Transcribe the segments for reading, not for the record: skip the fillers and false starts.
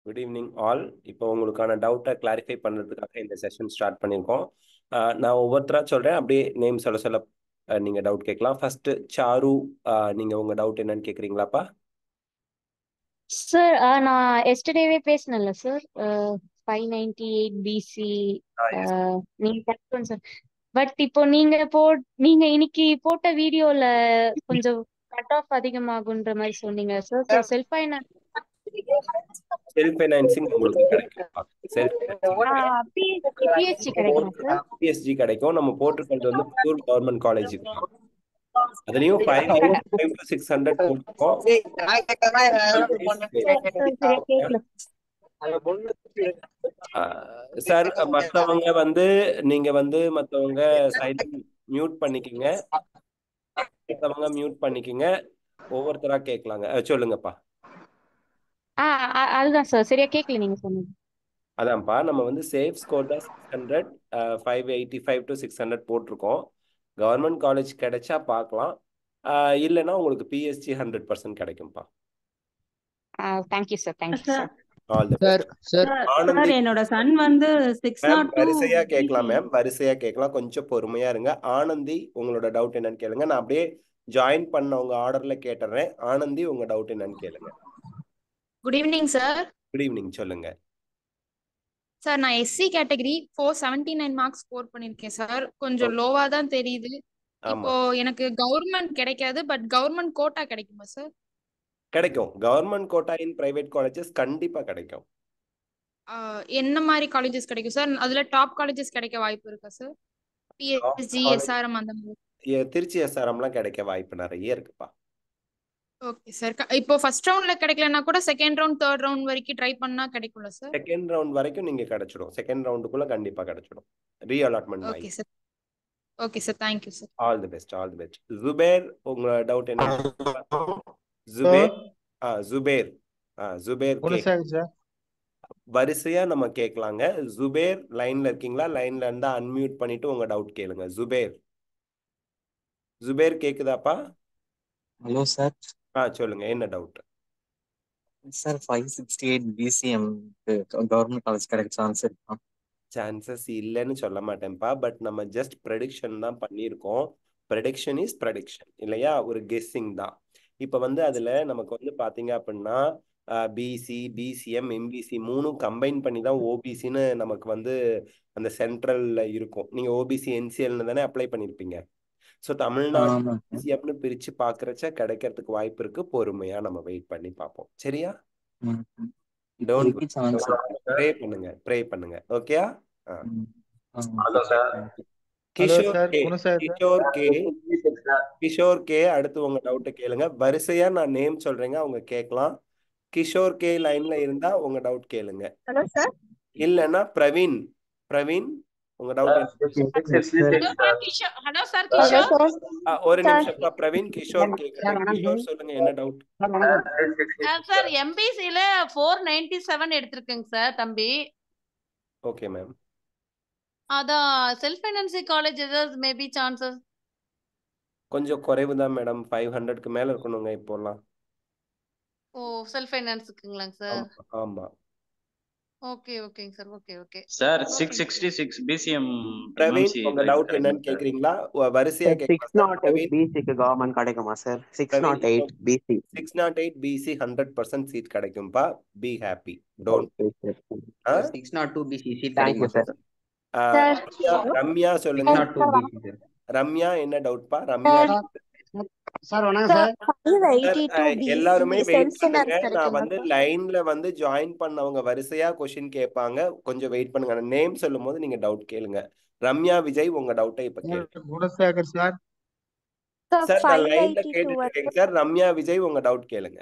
Good evening all. இப்போ உங்களுக்கான டவுட்டை கிளாரிஃபை பண்ணுறதுக்காக இந்த செஷன் ஸ்டார்ட் பண்ணியிருக்கோம். நான் ஒவ்வொருத்தராக சொல்கிறேன், அப்படியே நேம் சொல்ல சொல்ல நீங்கள் டவுட் கேட்கலாம். ஃபர்ஸ்ட் சாரு, நீங்கள் உங்கள் டவுட் என்னன்னு கேட்குறீங்களாப்பா? சார் நான் எஸ்டர்டேவே பேசினேன்ல சார் 598 பிசி எஸ். நீங்க கரெக்ட் சார். பட் இப்போ நீங்க இன்னைக்கு போட்ட வீடியோல கொஞ்சம் கட் ஆஃப் அதிகமாகுன்ற மாதிரி சொன்னீங்க sir. So self finance self financing உங்களுக்கு கிடைக்கும்ப்பா. செல்ஃப் பிஹெச்டி கிடைக்குமா சார்? பிஎஸ்ஜி கிடைக்கும். நம்ம போட்டிருக்கிறது வந்து பியூர் கவர்மெண்ட் காலேஜுக்கு தான். அதுலேயும் 585 to 600 போட்டிருக்கோம். சரியா கேட்கல சார், மற்றவங்க வந்து நீங்க வந்து மற்றவங்க சைலண்ட் மியூட் பண்ணிக்கங்க. மற்றவங்க மியூட் பண்ணிக்கங்க. ஒவ்வொருத்தரா கேட்கலாங்க. சொல்லுங்கப்பா. அதுதான் சார் சரியா கேட்கல நீங்க சொன்னது. அதான்ப்பா, நம்ம வந்து சேஃப் ஸ்கோர் தான் 600, 585 to 600 போட்டிருக்கோம். கவர்மெண்ட் காலேஜ் கிடைச்சா பார்க்கலாம். இல்லைன்னா உங்களுக்கு பிஎஸ்சி 100% கிடைக்கும்ப்பா. Thank you sir, thank you sir. All the sir best. Sir Anandhi என்னோட சன் வந்து மேம், 602 வரிசையா கேட்கலாம் மேம், வரிசையா கேட்கலாம். கொஞ்சம் பொறுமையா இருங்க. ஆனந்தி, உங்களோட டவுட் என்னன்னு கேளுங்க. நான் அப்படியே ஜாயின் பண்ண உங்க ஆர்டர்ல கேட்டுறேன். ஆனந்தி, உங்க டவுட் என்னன்னு கேளுங்க. Good evening sir. Good evening, சொல்லுங்க. சார் நான் எஸ்சி கேட்டகரி 479 மார்க்ஸ் ஸ்கோர் பண்ணிருக்கேன் சார். கொஞ்சம் லோவா தான் தெரியுது. ஆமா, இப்போ எனக்கு கவர்மெண்ட் கிடைக்காது, பட் கவர்மெண்ட் கோட்டா கிடைக்குமா சார்? கிடைக்கும். Government quota in private colleges கண்டிப்பா கிடைக்கும். என்ன மாதிரி காலேஜஸ் கிடைக்கும் சார்? அதுல டாப் காலேஜஸ் கிடைக்க வாய்ப்பு இருக்கா சார்? பிஎஸ்ஜி, எஸ்ஆர்எம் அந்த மாதிரி. திருச்சி எஸ்ஆர்எம்லாம் கிடைக்க வாய்ப்பு நிறைய இருக்குப்பா. Okay sir. இப்போ ஃபர்ஸ்ட் ரவுண்ட்ல கிடைக்கலன்னா கூட செகண்ட் ரவுண்ட், தேர்ட் ரவுண்ட் வரைக்கும் ட்ரை பண்ணா கிடைக்கும்ல சார்? செகண்ட் ரவுண்ட் வரைக்கும் நீங்க கிடைச்சிடும். செகண்ட் ரவுண்டுக்குள்ள கண்டிப்பா கிடைச்சிடும். ரீ allotment okay sir. Okay sir, thank you sir. All the best, all the best. Zubair, உங்க டவுட் என்ன? ஜுபேர், ஜுபேர், ஜுபேர் சார். வரிசையா நம்ம கேட்கலாங்க. ஜுபேர், லைன்ல இருக்கீங்களா? லைன்ல இருந்தா அன்மியூட் பண்ணிட்டு உங்க டவுட் கேளுங்க. ஜுபேர், ஜுபேர் கேக்குதாப்பா? Hello sir. சொல்லுங்க, என்ன doubt? Sir 568 BCM government college கிடைக்க சான்ஸ் இருக்கா? சான்சஸ் இல்லைன்னு சொல்ல மாட்டேன்ப்பா. பட் நம்ம ஜஸ்ட் ப்ரெடிக்ஷன் தான் பண்ணியிருக்கோம். ப்ரெடிக்ஷன் இஸ் ப்ரெடிக்ஷன் இல்லையா? ஒரு கெஸ்ஸிங் தான். இப்போ வந்து அதில் நமக்கு வந்து பார்த்தீங்க அப்படின்னா பிசி, பிசிஎம், எம்பிசி மூணும் கம்பைன் பண்ணி தான் ஓபிசின்னு நமக்கு வந்து அந்த சென்ட்ரலில் இருக்கும். நீங்கள் ஓபிசி என்சிஎல்னு தானே அப்ளை பண்ணியிருப்பீங்க. ஸோ தமிழ்நாடு பிசிஎம்னு பிரித்து பார்க்குறச்ச கிடைக்கிறதுக்கு வாய்ப்பு இருக்குது. பொறுமையாக நம்ம வெயிட் பண்ணி பார்ப்போம். சரியா? டோன்ட் ப்ரே பண்ணுங்க, ப்ரே பண்ணுங்க. ஓகேயா? கிஷோர் கே, அடுத்து உங்க டவுட் கேளுங்க. வரிசையா நான் நேம் சொல்றேங்க, அவங்க கேட்கலாம். கிஷோர் கே லைன்ல இருந்தா உங்க டவுட் கேளுங்க. Hello sir. இல்லன்னா பிரவீன், பிரவீன் உங்க டவுட். Hello sir, Kishore. ஒரு நிமிஷம் பிரவீன், கிஷோர் கேக்குறேன். கிஷோர் சொல்லுங்க, என்ன டவுட்? சார் எம்பிசில 497 எடுத்திருக்கேங்க சார் தம்பி. Okay ma'am. அதான் செல்ஃப் ஃபைனான்சிங் காலேஜ் ஏதாவது மேபி சான்சஸ் கொஞ்சம் குறைவு தான் மேடம். 500க்கு மேல இருக்கணுங்க இப்போலாம். ஓ, செல்ஃப் ஃபைனான்ஸுக்குங்களாங்க சார்? ஆமா. ஓகே ஓகேங்க sir. Okay okay sir. 666 PCM Praveen, உங்க டவுட் என்னன்னு கேக்குறீங்களா? வரிசையா கேட்கலாம். 608 பிசிக்கு கவர்மெண்ட் கிடைக்குமா சார்? 608 பிசி. 608 பிசி 100% சீட் கிடைக்கும்பா. Be happy. Don't 602 BC seat கிடைக்குமா சார்? ரம்யா சொல்லுங்க. ரம்யா, என்ன டவுட்பா? ரம்யா சார் வணக்கம் சார். எல்லாருமே வெயிட் பண்ணுங்க. நான் வந்து லைன்ல வந்து ஜாயின் பண்ணவங்க வரிசையா கொஸ்டின் கேட்பாங்க. கொஞ்சம் வெயிட் பண்ணுங்க. நேம் சொல்லும் போது நீங்க டவுட் கேளுங்க. ரம்யா விஜய், உங்க டவுட்டை இப்ப கேளுங்க. குணசேகர் சார். சார் நான் லைன்ல கேட்டுட்டு இருக்கேன் சார். ரம்யா விஜய், உங்க டவுட் கேளுங்க.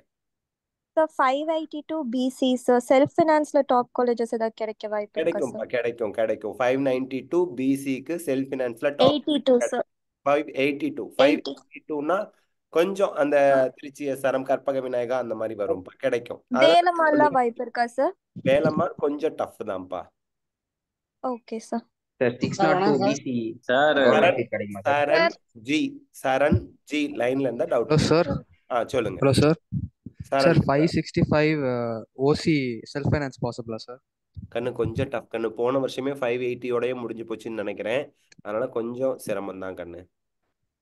சார் 582 பிசி சார், செல்ஃப் ஃபைனான்ஸ்ல டாப் காலேஜஸ் ஏதாவது கிடைக்க வாய்ப்பு இருக்கா கிடைக்கும் சார்? கிடைக்கும் கிடைக்கும். 592 பிசிக்கு செல்ஃப் ஃபைனான்ஸ்ல டாப் 82 சார். 582. 582னா கொஞ்சம் அந்த திருச்சி எஸ்ஆர்எம், கற்பக விநாயகா அந்த மாதிரி வரும். கிடைக்கும். வேலம்மாள்ல வாய்ப்பு இருக்கா சார்? வேலம்மாள் கொஞ்சம் டஃப் தான்ப்பா. Okay sir. Sir 602 BC sir. Saran ji, Saran ji லைன்ல இருந்தா டவுட் சார். சொல்லுங்க. Hello sir. Sir sir 565 OC self finance பாசிபிளா சார்? கண்ணு கொஞ்சம் டஃப் கண்ணு. போன வருஷமே 580 முடிஞ்சு போச்சுன்னு நினைக்கிறேன். அதனால கொஞ்சம் சிரமம் தான் கண்ணு.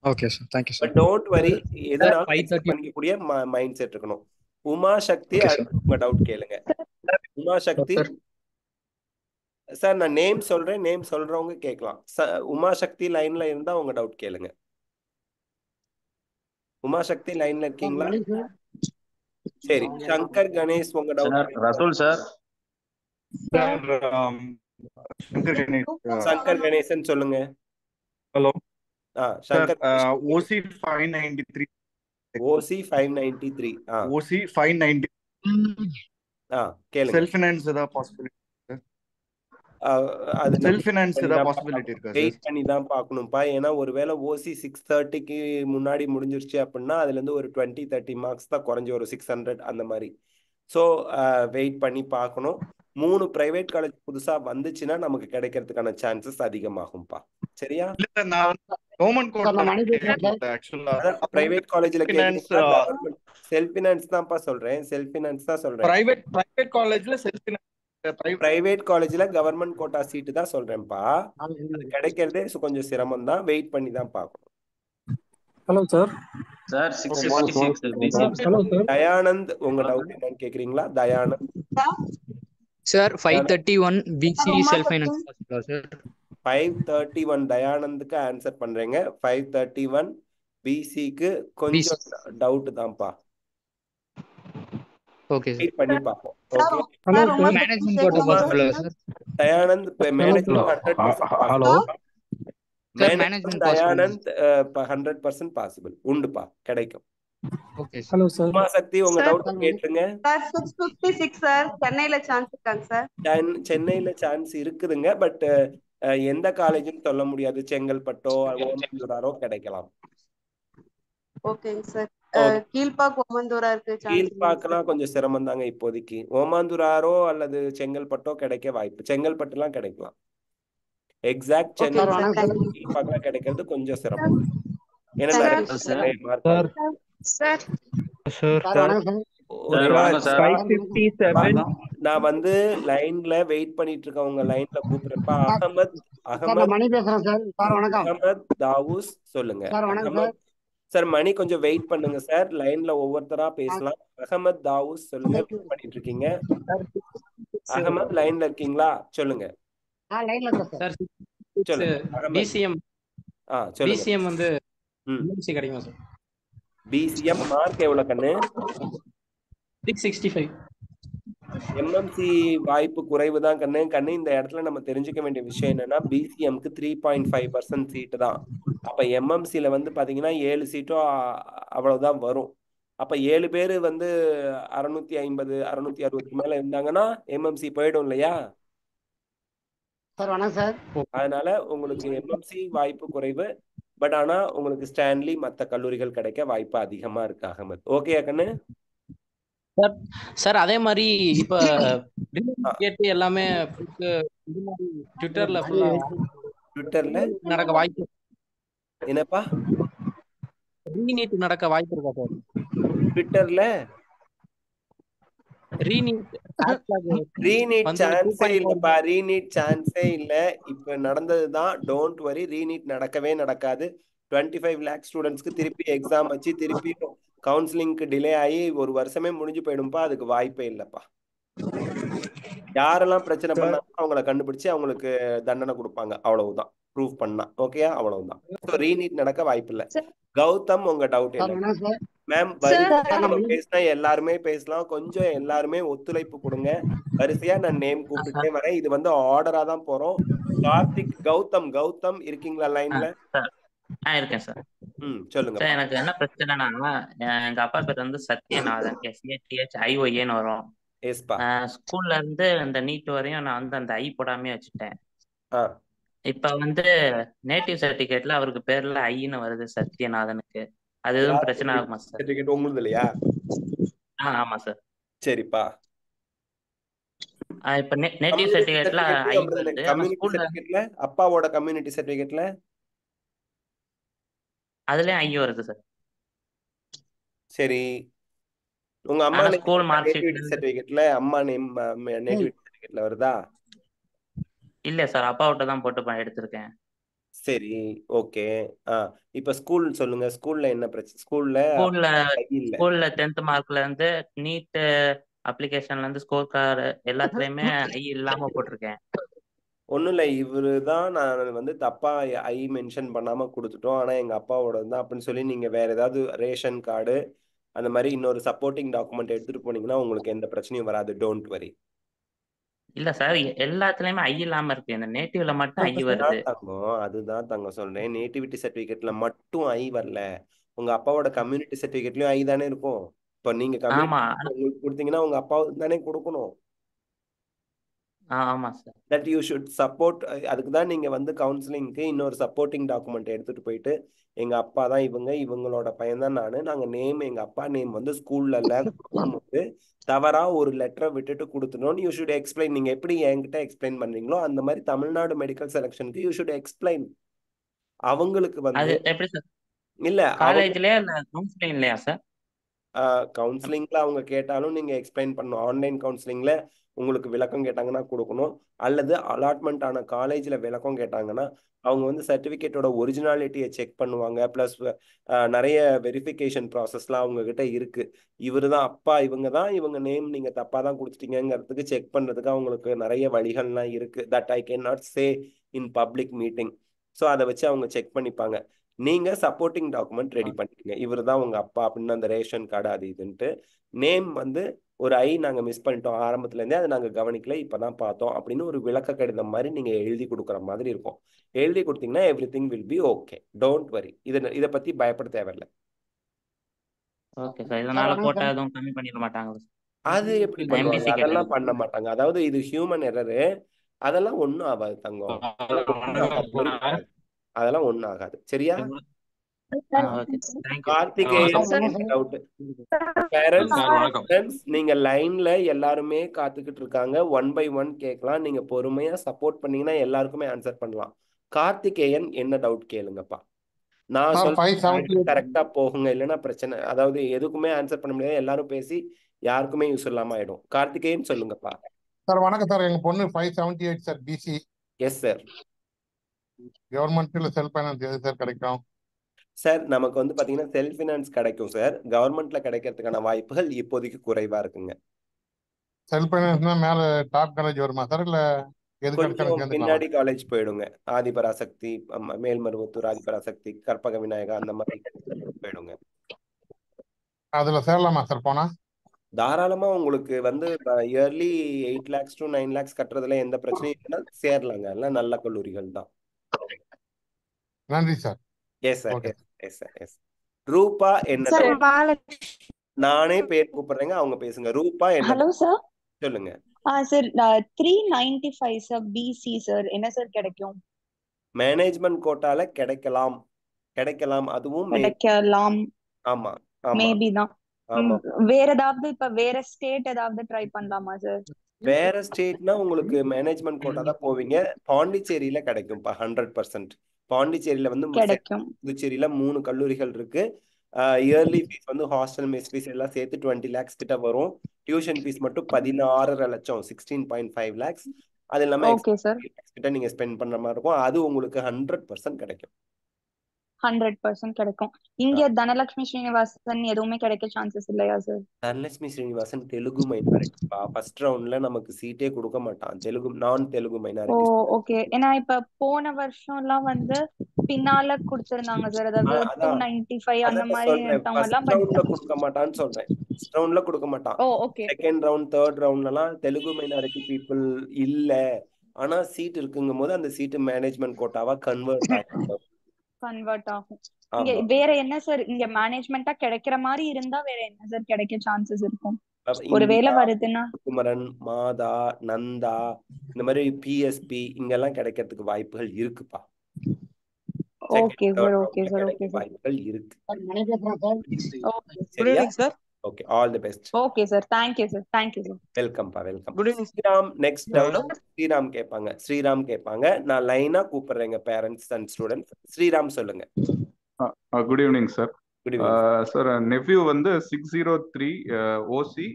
Okay sir, thank you but sir. Don't worry, எதுனாலும் 530 accept பண்ணிக்கக்கூடிய மைண்ட் செட் இருக்கணும். உமா சக்தி ஓகே சார். உங்க டவுட் கேளுங்க. உமா சக்தி சார் சார் நான் நேம் சொல்றேன், நேம் சொல்றவங்க கேட்கலாம். உமா சக்தி லைன்ல இருந்தா உங்க டவுட் கேளுங்க. உமா சக்தி லைன்ல இருக்கீங்களா? சரி, சங்கர் கணேஷ் உங்க சார் டவுட். ரசூல் சார். சங்கர் கணேசன் சொல்லுங்க. ஹலோ சார், சங்கர் ஓசி 593. ஓசி 593. ஓசி 590. கேளுங்க. செல்ஃப் ஃபைனான்ஸ் ஏதாவது பாசிபிலிட்டி? அது செல்ஃப் ஃபைனான்ஸ் ஏதாவது பாசிபிலிட்டி இருக்கா வெயிட் சார்? பண்ணி தான் பார்க்கணும்ப்பா. ஏன்னா ஒருவேளை ஓசி 630க்கு முன்னாடி முடிஞ்சிருச்சு அப்படின்னா அதுல இருந்து ஒரு 20-30 மார்க்ஸ் தான் குறைஞ்சி ஒரு 600 அந்த மாதிரி. ஸோ வெயிட் பண்ணி பார்க்கணும். 3 பிரைவேட் காலேஜ் புதுசா வந்துச்சுன்னா நமக்கு கிடைக்கிறதுக்கான சான்சஸ் அதிகமாகும்பா. சரியா? கவர்மெண்ட் பிரைவேட் காலேஜ்ல கேக்குறீங்களா? செல்ஃப் ஃபினான்ஸ் தான்ப்பா சொல்றேன். செல்ஃப் ஃபினான்ஸ் தான் சொல்றேன். பிரைவேட் காலேஜ்ல செல்ஃப் பிரைவேட் காலேஜ்ல கவர்மெண்ட் கோட்டா சீட்டு தான் சொல்றேன்ப்பா. அது கிடைக்கிறதே கொஞ்சம் சிரமம் தான். வெயிட் பண்ணி தான் பார்க்கணும். Hello sir. Sir 666 BCM. Hello sir. Dayanand உங்க டவுட் என்னன்னு கேக்குறீங்களா? Dayanand sir 531 BC self finance பாசிபிளா சார்? 531 தயானந்துக்கு ஆன்சர் பண்றேங்க. 531 பிசிக்கு கொஞ்சம் டவுட் தான்ப்பா. Okay sir. வெயிட் பண்ணி பார்ப்போம். Okay. Hello sir. Management quota பாசிபிளா sir? Dayanand management 100% hello sir management Dayanand 100% possible. உண்டுப்பா, கிடைக்கும். Okay sir. Hello sir. Uma Shakthi உங்க டவுட் கேட்டுருங்க. சார் 656 சார் சென்னையில சான்ஸ் இருக்காங்க சார்? சென்னையில சான்ஸ் இருக்குதுங்க. பட் எந்த காலேஜ்னு சொல்ல முடியாது. செங்கல்பட்டோ ஓமந்தூராரோ கிடைக்கலாம். ஓகேங்க சார். கீழ்பாக் ஓமந்தூரா இருக்கு சான்ஸ். கீழ்பாக்கெல்லாம் கொஞ்சம் சிரமம் தாங்க இப்போதைக்கு. ஓமாந்தூராரோ அல்லது செங்கல்பட்டோ கிடைக்க வாய்ப்பு. செங்கல்பட்டுலாம் கிடைக்கலாம். எக்ஸாக்ட் சென்னை கீழ்பாக்கெல்லாம் கிடைக்கிறது கொஞ்சம் சிரமம். ஏன்னா நிறைய மார்க். நான் வந்து லைன்ல வெயிட் பண்ணிட்டு இருக்கேன். உங்க லைன்ல கூப்பிடுறப்ப அகமத் தாவூஸ் சொல்லுங்க. சார் மணி கொஞ்சம் வெயிட் பண்ணுங்க சார். லைன்ல ஒவ்வொருத்தரா பேசலாம். அகமத் தாவூஸ் சொல்லுங்க. வெயிட் பண்ணிட்டு இருக்கீங்க. அகமத் லைன்ல இருக்கீங்களா? சொல்லுங்க. சார் சொல்லுங்க. பிசிஎம் சொல்லுங்க. பிசிஎம் வந்து எம்எம்சி கிடைக்குமா சார்? பிசிஎம் மார்க் எவ்வளவு கண்ணு? 665. எம்எம்சி வாய்ப்பு குறைவு தான் கண்ணு. இந்த இடத்துல நம்ம தெரிஞ்சுக்க வேண்டிய விஷயம் என்னன்னா பிசிஎம்க்கு 3.5% சீட்டு தான். அப்ப எம்எம்சில வந்து பாத்தீங்கன்னா 7 சீட்டும் அவ்வளவுதான் வரும். அப்ப 7 பேரு வந்து 650 660 மேல இருந்தாங்கன்னா எம்எம்சி போயிடும் இல்லையா? அதனால உங்களுக்கு எம்எம்சி வாய்ப்பு குறைவு. பட் ஆனா உங்களுக்கு ஸ்டான்லி மத்த கல்லூரிகள் கிடைக்க வாய்ப்பு அதிகமா இருக்கு அகமத். ஓகே கண்ணு? சார் அதே மாதிரி இப்ப கேட்டு எல்லாமே ட்விட்டர்ல நடக்க வாய்ப்பு. என்னப்பா ரீநீட் நடக்க வாய்ப்பு இருக்கா சார்? ட்விட்டர்ல ரீநீட் சான்ஸே இல்லப்பா. ரீநீட் சான்ஸே இல்ல. இப்ப நடந்ததுதான். Don't worry. ரீநீட் நடக்கவே நடக்காது. 25 lakh ஸ்டூடெண்ட்ஸ்க்கு திருப்பி எக்ஸாம் வச்சு திருப்பி கவுன்சிலிங்க்கு டிலே ஆகி ஒரு வருஷமே முடிஞ்சு போயிடும்பா. அதுக்கு வாய்ப்பே இல்லப்பா. யாரெல்லாம் பிரச்சனை பண்ணாங்க அவங்கள கண்டுபிடிச்சு அவங்களுக்கு தண்டனை கொடுப்பாங்க. அவ்வளவுதான். ப்ரூவ் பண்ணா ஓகே, அவ்வளவுதான். ரீநீட் நடக்க வாய்ப்பு இல்ல. கௌதம் உங்க டவுட் என்ன? மேம் பேசினா எல்லாருமே பேசலாம். கொஞ்சம் எல்லாருமே ஒத்துழைப்பு கொடுங்க. வரிசையா நான் நேம் கூப்பிட்டுட்டே வரேன். இது வந்து ஆர்டரா தான் போறோம். கார்த்திக், கௌதம் இருக்கீங்களா லைன்ல? இருக்கேன் சார். சொல்லுங்க. எனக்கு என்ன பிரச்சனைனா எங்க அப்பா பேர் வந்து சத்யநாதன். SATHIOAன்னு வரும். ஸ்கூல்ல இருந்து இந்த நீட் வரையும் நான் வந்து அந்த ஐ போடாமே வச்சுட்டேன். இப்ப வந்து நேட்டிவ் சர்டிபிகேட்ல அவருக்கு பேர்ல ஐன்னு வருது சத்யநாதனுக்கு. அது எதுவும் பிரச்சனை ஆகுமா சார்? சர்டிபிகேட் உங்களுக்கு இல்லையா? ஆமா சார். சரிப்பா. இப்ப நேட்டிவ் சர்டிபிகேட்ல ஐ வருது. கம்யூனிட்டி சர்டிபிகேட்ல அப்பாவோட கம்யூனிட்டி சர்டிபிகேட்ல அதுலயும் ஐ வருது சார். சரி உங்க அம்மா ஆனா நேம் ஸ்கூல் மார்க் நேட்டிவிட்டி ஷீட்ல சர்டிபிகேட்ல அம்மா நேம் நேட்டிவிட்டி சர்டிபிகேட்ல வருதா? இல்ல சார், அப்பாவிட்ட தான் போட்டு எடுத்திருக்கேன். சரி, ஓகே. இப்ப ஸ்கூல் சொல்லுங்க. ஸ்கூல்ல என்ன பிரச்சனை? ஸ்கூல்ல இல்ல. ஸ்கூல்ல 10th மார்க்ல இருந்து நீட் அப்ளிகேஷன்ல இருந்து ஸ்கோர் கார்டு எல்லாத்துலயுமே ஐ இல்லாம போட்டிருக்கேன். ஒன்றும் இல்லை, இவரு தான் நான் வந்து தப்பா ஐ மென்ஷன் பண்ணாம கொடுத்துட்டோம், ஆனா எங்க அப்பாவோட தான் அப்படின்னு சொல்லி நீங்க வேற ஏதாவது ரேஷன் கார்டு அந்த மாதிரி இன்னொரு சப்போர்ட்டிங் டாக்குமெண்ட் எடுத்துட்டு போனீங்கன்னா உங்களுக்கு எந்த பிரச்சனையும் வராது. Don't worry. இல்ல சார், எல்லாத்துலயுமே ஐ இல்லாம இருக்கு. இந்த நேட்டிவ்ல மட்டும் ஐ வருது. அதுதான் தங்க சொல்றேன். நேட்டிவிட்டி சர்டிபிகேட்ல மட்டும் ஐ வரல, உங்க அப்பாவோட கம்யூனிட்டி சர்டிபிகேட்லயும் ஐ தானே இருக்கும். இப்ப நீங்க கம்யூனிட்டி கொடுத்தீங்கன்னா உங்க அப்பாவுக்கு தானே கொடுக்கணும். ஆமா sir. That you should support. அதுக்கு தான் நீங்க வந்து கவுன்சிலிங்க்கு இன்னொரு சப்போர்ட்டிங் டாக்குமெண்ட் எடுத்துட்டு போயிட்டு எங்க அப்பா தான் இவங்களோட பையன் தான் நாங்க நேம் எங்க அப்பா நேம் வந்து ஸ்கூல்ல கொடுக்கும்போது தவறா ஒரு லெட்டரை விட்டுட்டு கொடுத்துடணும். You should explain. நீங்க எப்படி என்கிட்ட எக்ஸ்பிளைன் பண்றீங்களோ அந்த மாதிரி தமிழ்நாடு மெடிக்கல் செலக்ஷனுக்கு யூ ஷுட் எக்ஸ்பிளைன். அவங்களுக்கு வந்து எப்படி சார்? இல்ல காலேஜ்லயே இல்ல கவுன்சிலிங்லயா சார்? கவுன்சிலிங்ல அவங்க கேட்டாலும் நீங்க எக்ஸ்பிளைன் பண்ணணும். ஆன்லைன் கவுன்சிலிங்ல உங்களுக்கு விளக்கம் கேட்டாங்கன்னா கொடுக்கணும், அல்லது அலாட்மெண்ட் ஆன காலேஜ்ல விளக்கம் கேட்டாங்கன்னா அவங்க வந்து சர்டிபிகேட்டோட ஒரிஜினாலிட்டியை செக் பண்ணுவாங்க. ப்ளஸ் நிறைய வெரிஃபிகேஷன் ப்ராசஸ்லாம் அவங்க கிட்ட இருக்கு. இவரு தான் அப்பா, இவங்க நேம் நீங்க தப்பா தான் கொடுத்துட்டீங்கிறதுக்கு செக் பண்றதுக்கு அவங்களுக்கு நிறைய வழிகள்லாம் இருக்கு. That I can not say in public meeting. So அதை வச்சு அவங்க செக் பண்ணிப்பாங்க. நீங்க சப்போர்ட்டிங் டாக்குமெண்ட் ரெடி பண்ணிக்கங்க. இவர் தான் உங்க அப்பா அப்படின்னு அந்த ரேஷன் கார்டு அது இதுன்ட்டு. நேம் வந்து ஒரு ஐ நாங்க மிஸ் பண்ணிட்டோம் ஆரம்பத்துல இருந்தே, அதை நாங்க கவனிக்கல, இப்பதான் பார்த்தோம் அப்படின்னு ஒரு விளக்க கடிதம் மாதிரி நீங்க எழுதி கொடுக்குற மாதிரி இருக்கும். எழுதி கொடுத்தீங்கன்னா everything will be okay. Don't worry. இதை பத்தி பயப்பட தேவையில்லை. Okay sir. இதனால கோட்டை எதுவும் கம்மி பண்ணிட மாட்டாங்க? அது எப்படி பண்ணுவாங்க? அதெல்லாம் பண்ண மாட்டாங்க. அதாவது இது ஹியூமன் எரரு. அதெல்லாம் ஒண்ணும் ஆகாது தங்கம். அதெல்லாம் ஒண்ணும் ஆகாது. சரியா? நீங்க லைன்ல எல்லாருமே காத்துக்கிட்டு இருக்காங்க. 1 by 1 கேட்கலாம். நீங்க பொறுமையா சப்போர்ட் பண்ணீங்கன்னா எல்லாருக்குமே ஆன்சர் பண்ணலாம். கார்த்திகேயன் என்ன டவுட் கேளுங்கப்பா. நான் சொல்ல கரெக்டா போகுங்க, இல்லைன்னா பிரச்சனை. அதாவது எதுக்குமே ஆன்சர் பண்ண முடியாது, எல்லாரும் பேசி யாருக்குமே யூஸ் இல்லாம ஆயிடும். கார்த்திகேயன் சொல்லுங்கப்பா. சார் வணக்கம் சார். எங்க பொண்ணு 578 சார், பிசி. Yes sir. கவர்மெண்ட்ல செல்ஃப் ஃபைனான்ஸ் எது சார் கிடைக்கும்? சார் நமக்கு வந்து பாத்தீங்கன்னா செல்ஃப் ஃபைனான்ஸ் கிடைக்கும் சார். கவர்மெண்ட்ல கிடைக்கிறதுக்கான வாய்ப்புகள் இப்போதைக்கு குறைவா இருக்குங்க. செல்ஃப் ஃபைனான்ஸ்னா மேல டாப் காலேஜ் வருமா சார், இல்ல எது கொஞ்சம் பின்னாடி காலேஜ் போயிடுங்க. ஆதிபராசக்தி, மேல்மருவத்தூர் ஆதிபராசக்தி, கற்பக விநாயகா அந்த மாதிரி போயிடுங்க. அதுல சேரலாமா சார் போனா? தாராளமா. உங்களுக்கு வந்து இயர்லி 8 lakhs to 9 lakhs கட்டுறதுல எந்த பிரச்சனையும் இல்லைன்னா சேரலாங்க. எல்லாம் நல்ல கல்லூரிகள் தான். நன்றி sir. Yes sir. Yes sir. Yes. Rupa என்ன? நானே பேர் கூப்பிடுறேங்க, அவங்க பேசுங்க. ரூபா என்ன? Hello sir. சொல்லுங்க சார். 395 sir, BC sir. என்ன சார் கிடைக்கும்? மேனேஜ்மெண்ட் கோட்டால கிடைக்கலாம். அதுவும் கிடைக்கலாம். ஆமா, மேபி தான். வேற ஏதாவது இப்ப வேற ஸ்டேட் ஏதாவது ட்ரை பண்ணலாமா சார்? வேற ஸ்டேட்னா உங்களுக்கு மேனேஜ்மெண்ட் கோட்டா தான் போவீங்க. பாண்டிச்சேரியில கிடைக்கும்பா 100%. பாண்டிச்சேரியில வந்து கிடைக்கும். புதுச்சேரியில 3 கல்லூரிகள் இருக்கு. இயர்லி ஃபீஸ் வந்து ஹாஸ்டல் மெஸ் ஃபீஸ் எல்லாம் சேர்த்து 20 lakhs கிட்ட வரும். டியூஷன் ஃபீஸ் மட்டும் 16.5 லட்சம், 16.5 lakhs. அது இல்லாம கிட்ட நீங்க ஸ்பெண்ட் பண்ற மாதிரி இருக்கும். அது உங்களுக்கு 100% கிடைக்கும். 100% கிடைக்கும். இங்க தனலட்சுமி ஸ்ரீனிவாசன் எதுவுமே கிடைக்க சான்சஸ் இல்லையா சார்? தனலட்சுமி ஸ்ரீனிவாசன் தெலுங்கு மைனாரிட்டிப்பா. ஃபர்ஸ்ட் ரவுண்ட்ல நமக்கு சீட்டே கொடுக்க மாட்டான். நான் தெலுங்கு மைனாரிட்டி. ஓகே. ஏன்னா இப்ப போன வருஷம் எல்லாம் வந்து பின்னால கொடுத்திருந்தாங்க சார். அதாவது 295 அந்த மாதிரி ஃபர்ஸ்ட் ரவுண்ட்ல கொடுக்க மாட்டான்னு சொல்றேன். ஃபர்ஸ்ட் ரவுண்ட்ல கொடுக்க மாட்டான். செகண்ட் ரவுண்ட், தேர்ட் ரவுண்ட்லாம் தெலுங்கு மைனாரிட்டி பீப்புள் இல்ல, ஆனா சீட் இருக்குங்கும் போது அந்த சீட்டு மேனேஜ்மெண்ட் கோட்டாவா கன்வெர்ட் ஆகும். இங்க வேற என்ன சார், இங்க மேனேஜ்மெண்டா கிடைக்கிற மாதிரி இருந்தா வேற என்ன சார் கிடைக்க சான்சஸ் இருக்கும்? ஒருவேளை வருதுன்னா குமரன், மாதா, நந்தா இந்த மாதிரி பிஎஸ்பி இங்கெல்லாம் கிடைக்கிறதுக்கு வாய்ப்புகள் இருக்குப்பா. Okay sir. Okay sir. வாய்ப்புகள் இருக்கு. Okay, all the best. Okay sir, thank you sir. Welcome pa, welcome. Good evening Sriram. Next down Sriram கேட்பாங்க. நான் லைனா கூப்பிடுறேங்க parents and students. Sriram சொல்லுங்க. Good evening sir. Good evening. Sir nephew வந்து 603 ஓசி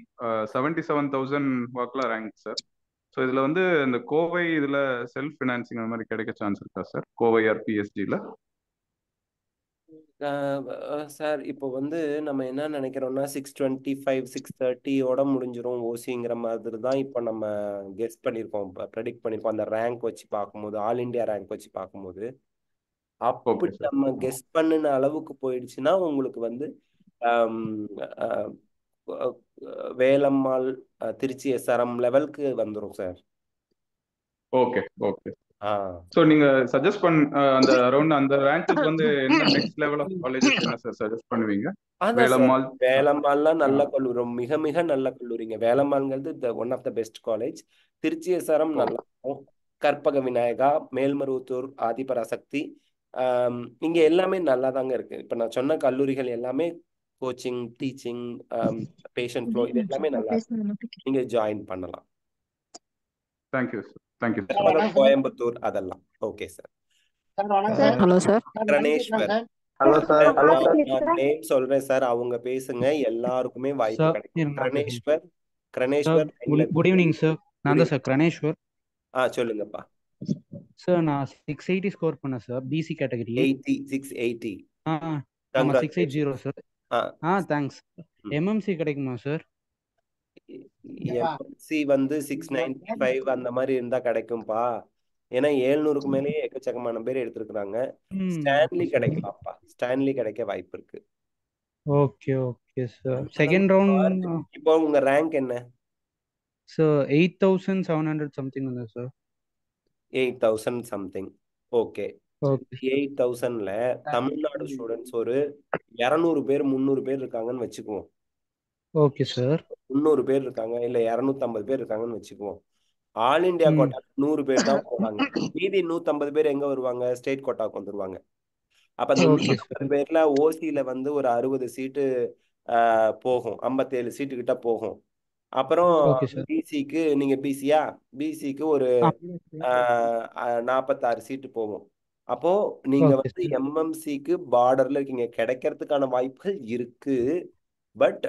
77,000 வாக்கில் rank sir. So இதில் வந்து இந்த கோவை இதில் செல்ஃப் ஃபினான்சிங் அந்த மாதிரி கிடைக்க சான்ஸ் இருக்கா சார், கோவை ஆர்பிஎஸ்ஜியில்? சார் இப்போ வந்து நம்ம என்ன நினைக்கிறோம்னா 625 630 முடிஞ்சிரும் ஓசிங்கிற மாதிரி தான் இப்போ நம்ம கெஸ் பண்ணியிருக்கோம், ப்ரெடிக்ட் பண்ணியிருக்கோம். அந்த ரேங்க் வச்சு பார்க்கும்போது, ஆல் இண்டியா ரேங்க் வச்சு பார்க்கும்போது அப்படி நம்ம கெஸ் பண்ணின அளவுக்கு போயிடுச்சுன்னா உங்களுக்கு வந்து வேலம்மாள் திருச்சி எஸ்ஆர்எம் லெவலுக்கு வந்துடும் சார். Okay okay. ஸோ நீங்க சஜஸ்ட் அந்த அரௌண்ட் அந்த ரேங்க்குக்கு வந்து என்ன நெக்ஸ்ட் லெவல் ஆஃப் காலேஜஸ் என்ன சார் சஜஸ்ட் பண்ணுவீங்க? வேலம்மாள் வேலம்மாள்லாம் நல்ல கல்லூரி, மிக மிக நல்ல கல்லூரிங்க. வேலம்மாள்ங்கிறது one of the best college. Trichy SRM நல்லா இருக்கும். கற்பக விநாயகா, மேல்மருவத்தூர் ஆதிபராசக்தி, இங்க எல்லாமே நல்லா தாங்க இருக்கு. இப்ப நான் சொன்ன கல்லூரிகள் எல்லாமே கோச்சிங், டீச்சிங், பேஷண்ட் ஃப்ளோ இது எல்லாமே நல்லா இருக்கு. நீங்க ஜாயின் பண்ணலாம். Thank you sir. தேங்க்யூ. கோயம்புத்தூர் அதெல்லாம் okay sir. Hello sir. Ganeshwar. Hello sir. Hello sir. நான் நேம் சொல்றேன் சார், அவங்க பேசுங்க, எல்லாருக்குமே வாய்ப்பு கிடைக்கும். கணேஷ்வர். Good evening sir. நான் தான் சார் கணேஷ்வர். சொல்லுங்கப்பா சார். நான் 680 ஸ்கோர் பண்ணேன் சார், பிசி கேட்டகரி. 680. ஆமா 680 சார். தேங்க்ஸ். எம்எம்சி கிடைக்குமா சார்? எம்எம்சி வந்து 695 அந்த மாதிரி இருந்தா கிடைக்கும்பா. ஏன்னா 700க்கு மேலேயே எக்கச்சக்கமான பேர் எடுத்திருக்காங்க. ஸ்டான்லி கிடைக்கலாம்ப்பா, ஸ்டான்லி கிடைக்க வாய்ப்பு இருக்கு. Okay okay sir. Second round இப்போ உங்க ரேங்க் என்ன சார்? 8700 சம்திங் வந்து சார். 8000 சம்திங். ஓகே. 8000ல தமிழ்நாடு ஸ்டூடெண்ட்ஸ் ஒரு 200 பேர் 300 பேர் இருக்காங்கன்னு வச்சுக்குவோம். Okay sir. 300 பேர் இருக்காங்க, இல்ல 250 பேர் இருக்காங்கன்னு வச்சுக்குவோம். ஆல் இண்டியா கோட்டா 100 பேர் தான் போறாங்க. மீதி 150 பேர் எங்க வருவாங்க? ஸ்டேட் கோட்டாக்கு வந்துருவாங்க. அப்ப அந்த 150 பேர்ல ஓசியில வந்து ஒரு 60 சீட்டு போகும், 57 சீட்டு கிட்ட போகும். அப்புறம் பிசிக்கு, நீங்க பிசியா, பிசிக்கு ஒரு 46 சீட்டு போகும். அப்போ நீங்க வந்து எம்எம்சிக்கு பார்டர்ல இருக்கீங்க, கிடைக்கிறதுக்கான வாய்ப்புகள் இருக்கு. பட்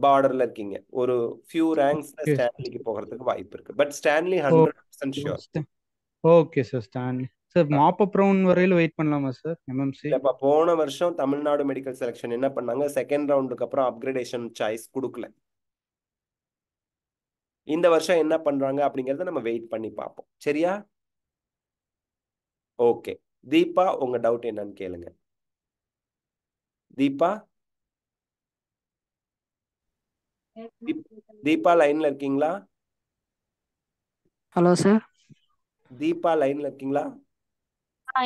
பார்டர்ல இருக்கீங்க, ஒரு ஃபியூ ரேங்க்ஸ்ல ஸ்டான்லிக்கு போகிறதுக்கு வாய்ப்பு இருக்கு. But Stanley 100% sure. Okay sir. Stanley sir mop up round வரையில வெயிட் பண்ணலாமா சார் எம்எம்சி? இல்லப்பா, போன வருஷம் தமிழ்நாடு மெடிக்கல் செலக்ஷன் என்ன பண்ணாங்க, செகண்ட் ரவுண்டுக்கு அப்புறம் அப்கிரேடேஷன் சாய்ஸ் கொடுக்கல. இந்த வருஷம் என்ன பண்றாங்க அப்படிங்கறத நம்ம வெயிட் பண்ணி பார்ப்போம். சரியா? ஓகே. தீபா, உங்க டவுட் என்னன்னு கேளுங்க. தீபா, தீபா லைன்ல இருக்கீங்களா? Hello sir. தீபா லைன்ல இருக்கீங்களா?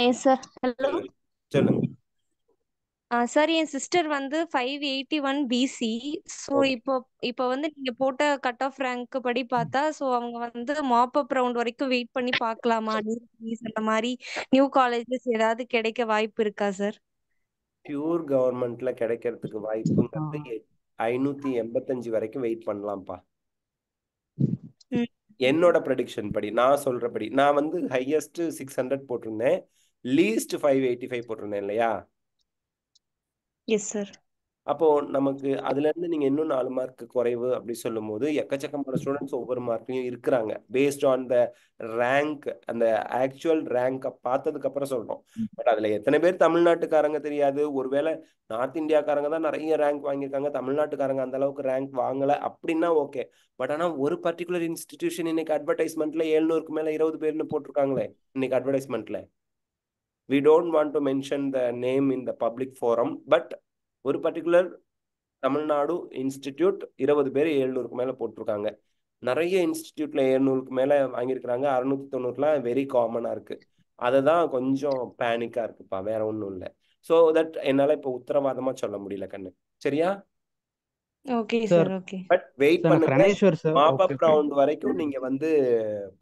S sir. ஹலோ சொல்லுங்க. சார், என் சிஸ்டர் வந்து 581 பிசி. ஸோ இப்போ வந்து நீங்க போட்ட கட் ஆஃப் ரேங்க் படி பார்த்தா, ஸோ அவங்க வந்து மாப் அப் ரவுண்ட் வரைக்கும் வெயிட் பண்ணி பார்க்கலாமா? அந்த மாதிரி நியூ காலேஜஸ் ஏதாவது கிடைக்க வாய்ப்பு இருக்கா சார்? பியூர் கவர்மெண்ட்ல கிடைக்கிறதுக்கு வாய்ப்புங்கிறது 585 வரைக்கும் வெயிட் பண்ணலாம்ப்பா. என்னோட ப்ரெடிக்ஷன் படி, நான் சொல்றபடி, நான் வந்து ஹையஸ்ட் 600 போட்டிருந்தேன், லீஸ்ட் 585 போட்டிருந்தேன் இல்லையா? Yes sir. அப்போ நமக்கு அதுல இருந்து நீங்க இன்னும் 4 மார்க் குறைவு அப்படி சொல்லும் போது எக்கச்சக்கமான ஸ்டூடெண்ட்ஸ் ஒவ்வொரு மார்க்லயும் இருக்கிறாங்க. பேஸ்ட் ஆன் த ரேங்க், அந்த ஆக்சுவல் ரேங்கை பார்த்ததுக்கு அப்புறம் சொல்றோம். பட் அதுல எத்தனை பேர் தமிழ்நாட்டுக்காரங்க தெரியாது. ஒருவேளை நார்த் இந்தியாக்காரங்க தான் நிறைய ரேங்க் வாங்கியிருக்காங்க, தமிழ்நாட்டுக்காரங்க அந்த அளவுக்கு ரேங்க் வாங்கல அப்படின்னா ஓகே. பட் ஆனா ஒரு பர்டிகுலர் இன்ஸ்டிடியூஷன் இன்னைக்கு அட்வர்டைஸ்மெண்ட்ல 700க்கு மேல 20 பேர்னு போட்டிருக்காங்களே இன்னைக்கு அட்வர்டைஸ்மெண்ட்ல. We don't want to mention the name in the public forum, but ஒரு பர்டிகுலர் தமிழ்நாடு இன்ஸ்டிடியூட் 20 பேர் 700க்கு மேல போட்டிருக்காங்க. நிறைய இன்ஸ்டிடியூட்ல 700க்கு மேல வாங்கியிருக்கிறாங்க. 690லாம் வெரி காமனா இருக்கு. அதுதான் கொஞ்சம் பேனிக்கா இருக்குப்பா, வேற ஒன்றும் இல்லை. ஸோ தட் என்னால இப்போ உத்தரவாதமா சொல்ல முடியல கண்ணு. சரியா? Okay sir. Okay. But wait பண்ணுங்க, மாப் அப் ரவுண்ட் வரைக்கும் நீங்க வந்து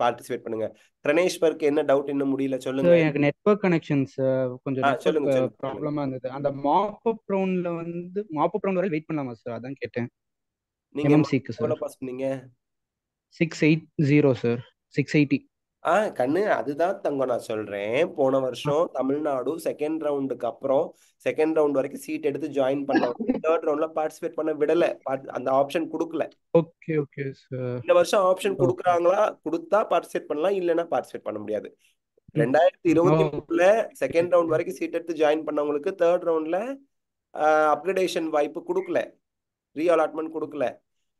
பார்ட்டிசிபேட் பண்ணுங்க. கணேஷ்வருக்கு என்ன டவுட் இன்னும் முடியல சொல்லுங்க. எனக்கு நெட்வொர்க் கனெக்ஷன்ஸ் கொஞ்சம் சொல்லுங்க. ப்ராப்ளமா இருந்தது. அந்த மாப் அப் ரவுண்ட்ல வந்து மாப் அப் ரவுண்ட் வரை வெயிட் பண்ணலாமா சார்? அதான் கேட்டேன். நீங்க எவ்வளவு பாஸ் பண்ணீங்க? 680 சார். 680. கண்ணு அதுதான் தங்கம் நான் சொல்றேன். போன வருஷம் தமிழ்நாடு செகண்ட் ரவுண்டுக்கு அப்புறம் செகண்ட் ரவுண்ட் வரைக்கும் சீட் எடுத்து ஜாயின் பண்ணவங்க தேர்ட் ரவுண்ட்ல பார்ட்டிசிபேட் பண்ண விடல. அந்த ஆப்ஷன் கொடுக்கல. Okay okay sir. இந்த வருஷம் ஆப்ஷன் கொடுக்குறாங்களா? கொடுத்தா பார்ட்டிசிபேட் பண்ணலாம், இல்லைன்னா பார்ட்டிசிபேட் பண்ண முடியாது. 2023 செகண்ட் ரவுண்ட் வரைக்கும் சீட் எடுத்து ஜாயின் பண்ணவங்களுக்கு தேர்ட் ரவுண்ட்ல அப்கிரேடேஷன் வாய்ப்பு கொடுக்கல, ரீஅலாட்மெண்ட் கொடுக்கல.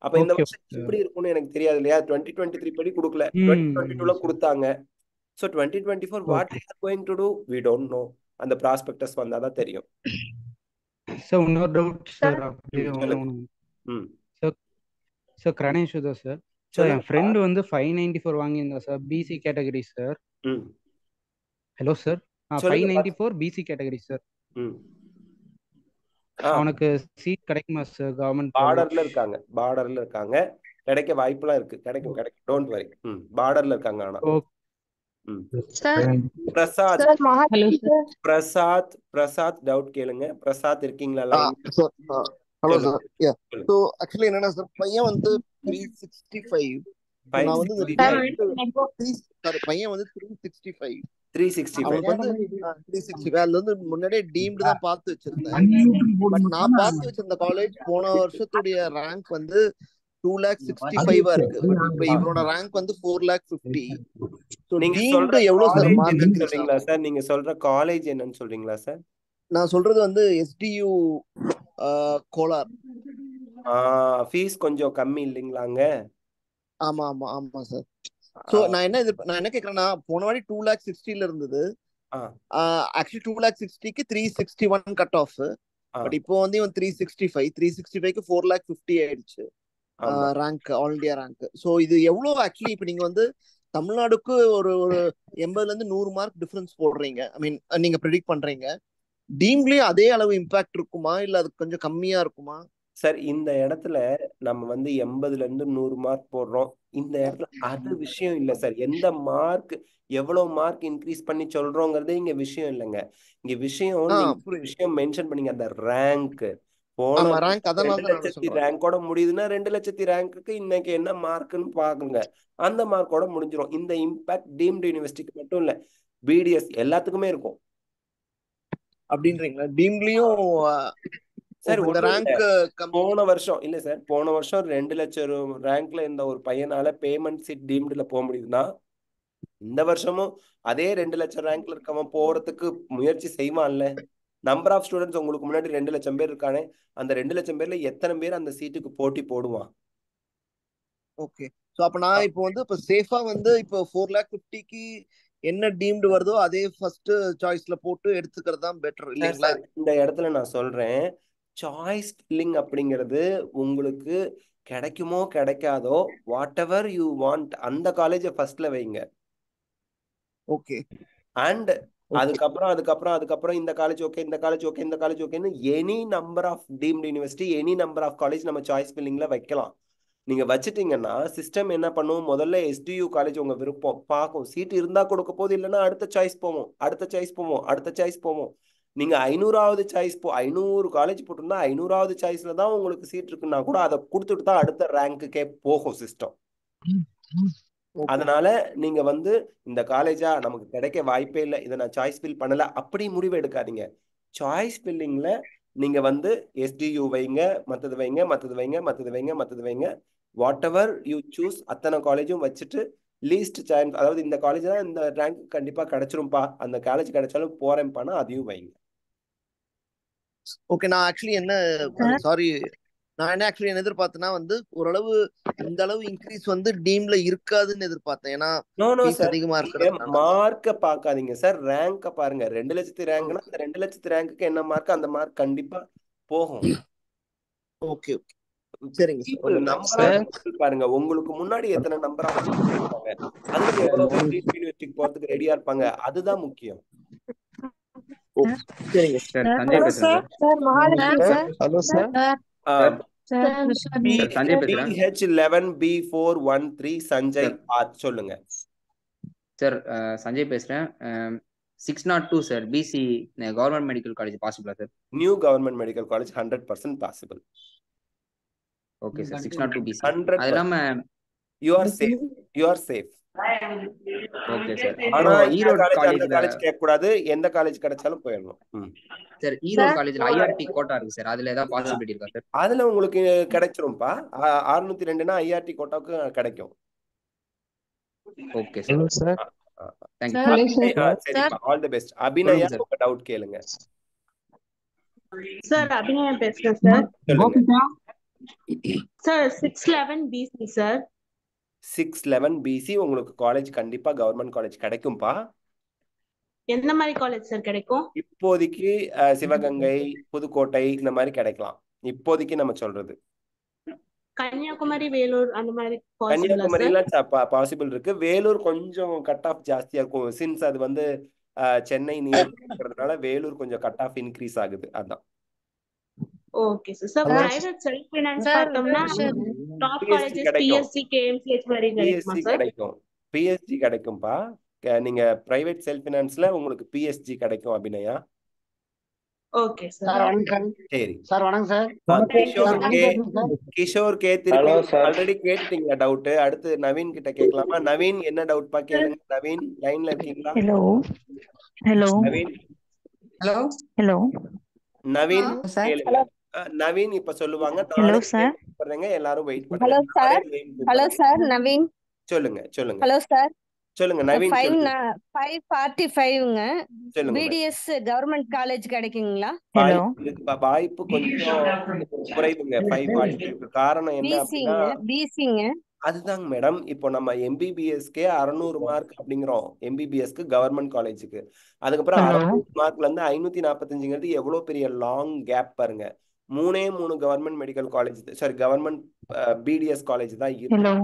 அப்ப இந்த வருஷம் எப்படி இருக்கும்னு எனக்கு தெரியாது இல்லையா. 2023 படி கொடுக்கல, 2022ல கொடுத்தாங்க. So 2024 what they are going to do we don't know. அந்த ப்ராஸ்பெக்டஸ் வந்தாதான் தெரியும். சார் இன்னொரு டவுட் சார். அப்படியே சார் கணேஷுதா சார். சார் என் ஃப்ரெண்ட் வந்து 594 வாங்கியிருந்தா sir, BC category sir. Hello sir. 594 BC category sir. அவனுக்கு சீட் கிடைக்குமா சார்? கவர்மெண்ட் பார்டர்ல இருக்காங்க, கிடைக்க வாய்ப்புலாம் இருக்கு. கிடைக்கும் டோன்ட் வரி. பார்டர்ல இருக்காங்க. ஆனா பிரசாத் டவுட் கேளுங்க. பிரசாத் இருக்கீங்களா? Hello sir. சோ ஆக்சுவலி என்னன்னா சார், பையன் வந்து 365. நான் வந்து பையன் வந்து 365. அதுல வந்து முன்னாடியே டீம்டு தான் பார்த்து வச்சிருந்தேன். பட் நான் பார்த்து வச்சிருந்த காலேஜ் போன வருஷத்துடைய ரேங்க் வந்து 2,65,000 இருக்கு. பட் இப்ப இவரோட ரேங்க் வந்து 4,50,000. நீங்க சொல்ற எவ்வளவு சார் மார்க் சொல்றீங்களா சார்? நீங்க சொல்ற காலேஜ் என்னன்னு சொல்றீங்களா சார்? நான் சொல்றது வந்து SDU கோலார். ஃபீஸ் கொஞ்சம் கம்மி இல்லைங்களாங்க? ஆமா ஆமா ஆமா சார். சோ நான் என்ன கேக்குறேன்னா, போன வாட்டி 2,60,000 இருந்தது. ஆக்சுவலி 2,60,000க்கு 361 கட் ஆஃப். பட் இப்போ வந்து இவன் 365க்கு 4,50,000 ஆயிடுச்சு ரேங்க், ஆல் இந்தியா ரேங்க். சோ இது எவ்வளவு ஆக்சுவலி இப்ப நீங்க வந்து தமிழ்நாடுக்கு ஒரு 80ல இருந்து 100 மார்க் டிஃபரன்ஸ் போடுறீங்க. ஐ மீன் நீங்க ப்ரெடிக்ட் பண்றீங்க. டீம்லயும் அதே அளவு இம்பாக்ட் இருக்குமா, இல்ல அது கொஞ்சம் கம்மியா இருக்குமா சார்? இந்த இடத்துல நம்ம வந்து 80ல இருந்து 100 மார்க் போடுறோம். இந்த இடத்துல அது விஷயம் இல்லை சார். எந்த மார்க் எவ்வளவு மார்க் இன்க்ரீஸ் பண்ணி சொல்றோங்கிறதே இங்க விஷயம் இல்லைங்க. இங்க விஷயம் மென்ஷன் பண்ணீங்க, அந்த ரேங்க். போன 2 லட்சத்தி ரேங்கோட முடியுதுன்னா 2 லட்சத்தி ரேங்க்கு இன்னைக்கு என்ன மார்க்னு பாக்குங்க. அந்த மார்க்கோட முடிஞ்சிடும். இந்த இம்பாக்ட் டீம்டு யூனிவர்சிட்டிக்கு மட்டும் இல்ல, பிடிஎஸ் எல்லாத்துக்குமே இருக்கும் அப்படின்றீங்களா? டீம்லயும் சார் போன வருஷம் இல்ல சார், போன வருஷம் 2 லட்சம் ரேங்க்ல இந்த ஒரு பையனால பேமெண்ட் சீட் டீம்டுல போக முடியுதுன்னா, இந்த வருஷமும் அதே 2 லட்சம் ரேங்க்ல இருக்கவன் போறதுக்கு முயற்சி செய்வான்ல. நம்பர் ஆஃப் ஸ்டூடெண்ட்ஸ் உங்களுக்கு முன்னாடி 2 லட்சம் பேர் இருக்கானே, அந்த 2 லட்சம் பேர்ல எத்தனை பேர் அந்த சீட்டுக்கு போட்டி போடுவான்? ஓகே. சோ அப்ப நான் இப்போ வந்து இப்ப சேஃபா வந்து இப்போ 4,50,000க்கு என்ன டீம்டு வருதோ அதே ஃபர்ஸ்ட் சாய்ஸ்ல போட்டு எடுத்துக்கிறது தான் பெட்டர் இல்லைங்களா? இந்த இடத்துல நான் சொல்றேன், சாய்ஸ் ஃபில்லிங் அப்படிங்கிறது உங்களுக்கு கிடைக்குமோ கிடைக்காதோ, வாட் எவர் யூ வாண்ட் அந்த காலேஜை ஃபர்ஸ்ட்ல வைங்க. ஓகே. அண்ட் அதுக்கப்புறம் இந்த காலேஜ் ஓகே, இந்த காலேஜ் ஓகே, இந்த காலேஜ் ஓகேன்னு any number of deemed university, any number of college நம்ம சாய்ஸ் ஃபில்லிங்ல வைக்கலாம். நீங்க வச்சுட்டீங்கன்னா சிஸ்டம் என்ன பண்ணும், முதல்ல SDU காலேஜ் உங்க விருப்பம் பார்க்கும். சீட் இருந்தா கொடுக்க போது, இல்லைன்னா அடுத்த சாய்ஸ் போவோம், அடுத்த சாய்ஸ் போவோம். நீங்க 500வது சாய்ஸ் 500 காலேஜ் போட்டிருந்தா 500வது சாய்ஸ்ல தான் உங்களுக்கு சீட் இருக்குன்னா கூட அதை கொடுத்துட்டு தான் அடுத்த ரேங்க்குக்கே போகும் சிஸ்டம். அதனால நீங்க வந்து இந்த காலேஜா நமக்கு கிடைக்க வாய்ப்பே இல்லை, இதை நான் சாய்ஸ் ஃபில் பண்ணல அப்படி முடிவு எடுக்காதீங்க. சாய்ஸ் ஃபில்லிங்ல நீங்க வந்து SDU வைங்க, மற்றது வைங்க, வாட் எவர் யூ சூஸ் அத்தனை காலேஜும் வச்சுட்டு லீஸ்ட் சான்ஸ், அதாவது இந்த காலேஜ் தான் இந்த ரேங்க் கண்டிப்பா கிடைச்சிரும்பா, அந்த காலேஜ் கிடைச்சாலும் போறேன்பானா அதையும் வைங்க. ஓகே. நான் ஆக்சுவலி என்ன எதிர்பார்த்தேன்னா வந்து ஓரளவு இந்த அளவு இன்க்ரீஸ் வந்து டீம்ல இருக்காதுன்னு எதிர்பார்த்தேன். ஏன்னா அதிகமா இருக்கு. மார்க்க பாக்காதீங்க சார், ரேங்க பாருங்க. 2 லட்சத்து ரேங்க்னா அந்த 2 லட்சத்து ரேங்க்கு என்ன மார்க், அந்த மார்க் கண்டிப்பா போகும். ஓகே ஓகே சரிங்க பாருங்க. உங்களுக்கு முன்னாடி எத்தனை நம்பர் ஆஃப் இருக்காங்க, அதுக்கு எவ்வளவு யூனிவர்சிட்டிக்கு போறதுக்கு ரெடியா இருப்பாங்க, அதுதான் முக்கியம். சரிங்க sir. Hello sir. PH11B413 Sanjay சொல்லுங்க சார். சஞ்சய் பேசுறேன். 602 sir, BC government medical college பாசிபிளா sir? New government medical college 100% possible. Okay sir. 602 BC. அது இல்லாம you are safe, you are safe. Okay sir. ஆனா அப்புறம் இந்த ஈரோடு காலேஜ் அந்த காலேஜ்ல காலேஜ் கேட்க கூடாது, எந்த காலேஜ் கிடைச்சாலும் போயிடணும். சார் ஈரோடு காலேஜ்ல ஐஆர்டி கோட்டா இருக்கு சார், அதுல ஏதாவது பாசிபிலிட்டி இருக்கா சார்? அதுல உங்களுக்கு கிடைச்சிரும்பா. 602னா ஐஆர்டி கோட்டாவுக்கு கிடைக்கும். Okay sir. சார் சரிப்பா, ஆல் தி பெஸ்ட். அபிநயா உங்க டவுட் கேளுங்க. சார் அபிநயா பேசுறேன் சார். சொல்லுங்க சார் 611 பிசி சார். 611 பிசி உங்களுக்கு காலேஜ் கண்டிப்பா கவர்மெண்ட் காலேஜ் கிடைக்கும்பா. எந்த மாதிரி காலேஜ் சார் கிடைக்கும்? இப்போதைக்கு சிவகங்கை, புதுக்கோட்டை இந்த மாதிரி கிடைக்கலாம். இப்போதைக்கு நம்ம சொல்றது கன்னியாகுமரி, வேலூர் அந்த மாதிரி கன்னியாகுமரிலாம் பாசிபிள் இருக்கு. வேலூர் கொஞ்சம் கட் ஆஃப் ஜாஸ்தியா இருக்கும். சின்ஸ் அது வந்து சென்னை நியர் இருக்கிறதுனால வேலூர் கொஞ்சம் கட் ஆஃப் இன்க்ரீஸ் ஆகுது. அதான். Okay sir. Sir private self finance பார்த்தோம்னா டாப் காலேजेस பிஎஸ்சி, கேஎம்சிஹெச் மாதிரி கிடைக்குமா சார்? கிடைக்கும். பிஎஸ்ஜி கிடைக்கும்பா. நீங்க பிரைவேட் செல்ஃப் ஃபைனான்ஸ்ல உங்களுக்கு பிஎஸ்ஜி கிடைக்கும் அபிநயா. Okay sir. சரி சார் வணக்கம் சார். கிஷோர் கே திருப்பி ஆல்ரெடி கேட்டுட்டீங்களா டவுட்? அடுத்து நவீன் கிட்ட கேட்கலாமா? நவீன் என்ன டவுட் பா கேளுங்க. நவீன் லைன்ல இருக்கீங்களா? Hello hello Naveen hello hello Naveen கேளுங்க. நவீன் இப்ப சொல்லுவாங்க. Hello sir. எல்லாரும் வெயிட் பண்ணுங்க. Hello sir. Hello sir Naveen. சொல்லுங்க சொல்லுங்க. Hello sir. சொல்லுங்க நவீன். 545ங்க. சொல்லுங்க. பிடிஎஸ் கவர்மெண்ட் காலேஜ் கிடைக்குங்களா? ஹலோ. வாய்ப்பு கொஞ்சம் குறைவுங்க 545. காரணம் என்ன அப்படின்னா பிசிங்க. அதுதாங்க மேடம். இப்போ நம்ம எம்பிபிஎஸ்க்கே 600 மார்க் அப்படிங்கிறோம். எம்பிபிஎஸ்க்கு கவர்மெண்ட் காலேஜுக்கு. அதுக்கப்புறம் 600 மார்க்ல இருந்து 545ங்கிறது எவ்வளவு பெரிய லாங் கேப் பாருங்க. 3 government medical college, sorry government BDS college தான் இருக்கு.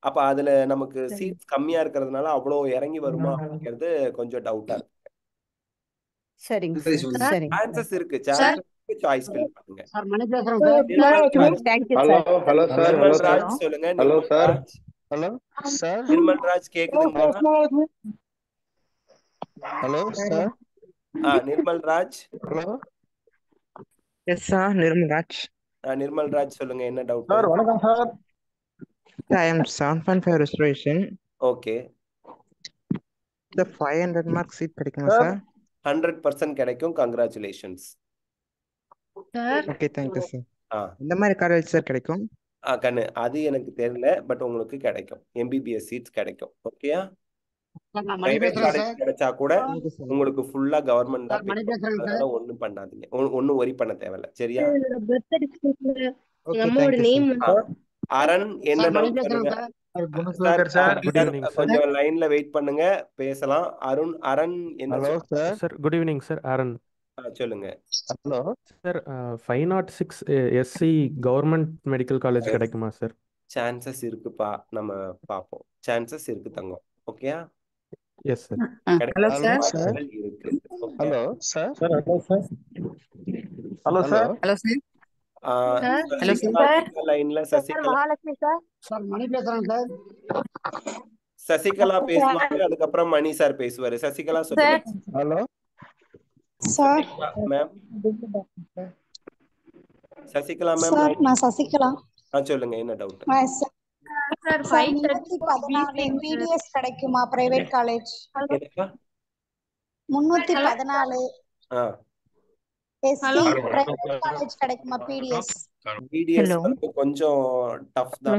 அப்ப அதுல நமக்கு சீட்ஸ் கம்மியா இருக்கிறதுனால அவ்வளவு இறங்கி வருமா அப்படிங்கிறது கொஞ்சம் டவுட்டா இருக்கு. சரிங்க சரிங்க. சான்சஸ் இருக்கு. சாய்ஸ் ஃபில் பண்ணுங்க. சார் மணி பேசுறேன் sir. Thank you hello sir. Hello sir. Nirmal Raj சொல்லுங்க. Hello sir. Hello sir. Nirmal Raj கேக்குதுங்களா? Hello sir. Nirmal Raj. Hello yes sir, Nirmal Raj. Nirmal Raj சொல்லுங்க என்ன டவுட்? சார் வணக்கம் sir. I am 7.5 restoration. Okay. The 500 mark seat கிடைக்குமா சார்? 100% கிடைக்கும். Congratulations. Okay thank you sir. இந்த மாதிரி college sir கிடைக்கும்? கண்ணு அது எனக்கு தெரியல, பட் உங்களுக்கு கிடைக்கும். எம்பிபிஎஸ் சீட்ஸ் கிடைக்கும். ஓகேயா? பிரைவேட் காலேஜ் கிடைச்சா கூட உங்களுக்கு ஃபுல்லா கவர்மெண்ட் தான். அதனால ஒண்ணும் பண்ணாதீங்க. ஒண்ணும் ஒரி பண்ண தேவையில்ல. சரியா? அரண் என்ன டவுட் பண்ணுங்க. கொஞ்சம் லைன்ல வெயிட் பண்ணுங்க, பேசலாம். அரண் என்ன? Sir good evening sir. Aran சொல்லுங்க. Hello sir. 506 SC government medical college கிடைக்குமா சார்? சான்சஸ் இருக்குப்பா, நம்ம பாப்போம். சான்சஸ் இருக்கு தங்கம். ஓகேயா? Yes sir. Hello sir. இருக்கு. Hello sir. Hello sir. Hello sir. Hello sir. Hello sir. லைன்ல சசிகலா. மகாலட்சுமி சார். சார் மணி பேசுறேன் சார். சசிகலா பேசுவாங்க, அதுக்கப்புறம் மணி சார் பேசுவாரு. சசிகலா சொல்லுங்க. Hello sir. Ma'am Sasikala ma'am. Sir நான் சசிகலா. சொல்லுங்க என்ன டவுட்? சார் 514 பிடிஎஸ் கிடைக்குமா private college? 314 SC private college கிடைக்குமா பிடிஎஸ்? பிடிஎஸ் வந்து கொஞ்சம் டஃப் தான்.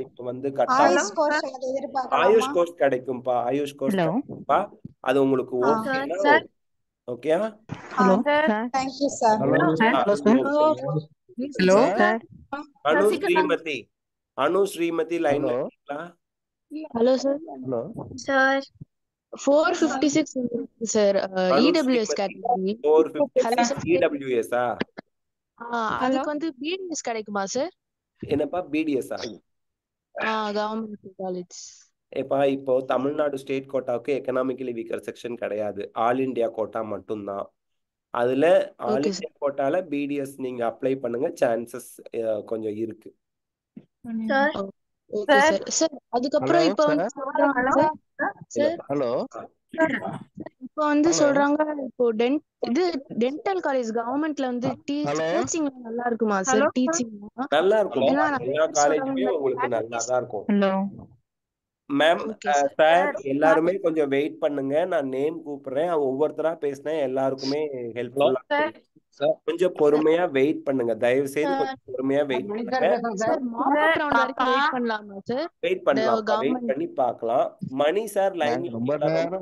இப்போ வந்து ஆயுஷ் கோர்ஸ் அது எதிர்பார்க்கலாமா? ஆயுஷ் கோர்ஸ் கிடைக்கும்பா. ஆயுஷ் கோர்ஸ் கிடைக்கும்பா. அது உங்களுக்கு ஓகேனா ஓகேயா? Hello thank you sir. Hello sir. Anu Srimathi லைன்ல இருக்கீங்களா? Hello sir. Hello sir 456 sir. EWS category. 456 EWS அதுக்கு வந்து பிடிஎஸ் கிடைக்குமா சார்? என்னப்பா பிடிஎஸ் கவர்மெண்ட் காலேஜ். இப்போ தமிழ்நாடு ஸ்டேட் கோட்டாவுக்கு எக்கனாமிக்கலி வீக்கர் செக்ஷன் கிடையாது. ஆல் இண்டியா கோட்டா மட்டும்தான். அதுல ஆல் இண்டியா கோட்டால பிடிஎஸ் நீங்க அப்ளை பண்ணுங்க. சான்சஸ் கொஞ்சம் இருக்கு. சார் அதுக்கப்புறம் இப்போ வந்து சார் ஹலோ இப்போ வந்து சொல்றாங்க இப்போ இது டென்டல் காலேஜ் கவர்மெண்ட்ல வந்து டீச்சிங் நல்லா இருக்குமா சார்? டீச்சிங் நல்லா இருக்கும். எல்லா காலேஜுமே உங்களுக்கு நல்லா தான் இருக்கும். ஹலோ மேம் சார் எல்லாருமே கொஞ்சம் வெயிட் பண்ணுங்க. நான் நேம் கூப்பிடுறேன். ஒவ்வொருத்தரா பேசினேன் எல்லாருக்குமே ஹெல்ப்ஃபுல்லா இருக்கும். கொஞ்சம் பொறுமையா வெயிட் பண்ணுங்க. தயவு செய்து கொஞ்சம் பொறுமையா வெயிட் பண்ணுங்க. சார் மார்க் ரவுண்ட் வரைக்கும் வெயிட் பண்ணலாமா சார்? வெயிட் பண்ணலாம். வெயிட் பண்ணி பார்க்கலாம். மணி சார் லைன்ல ரொம்ப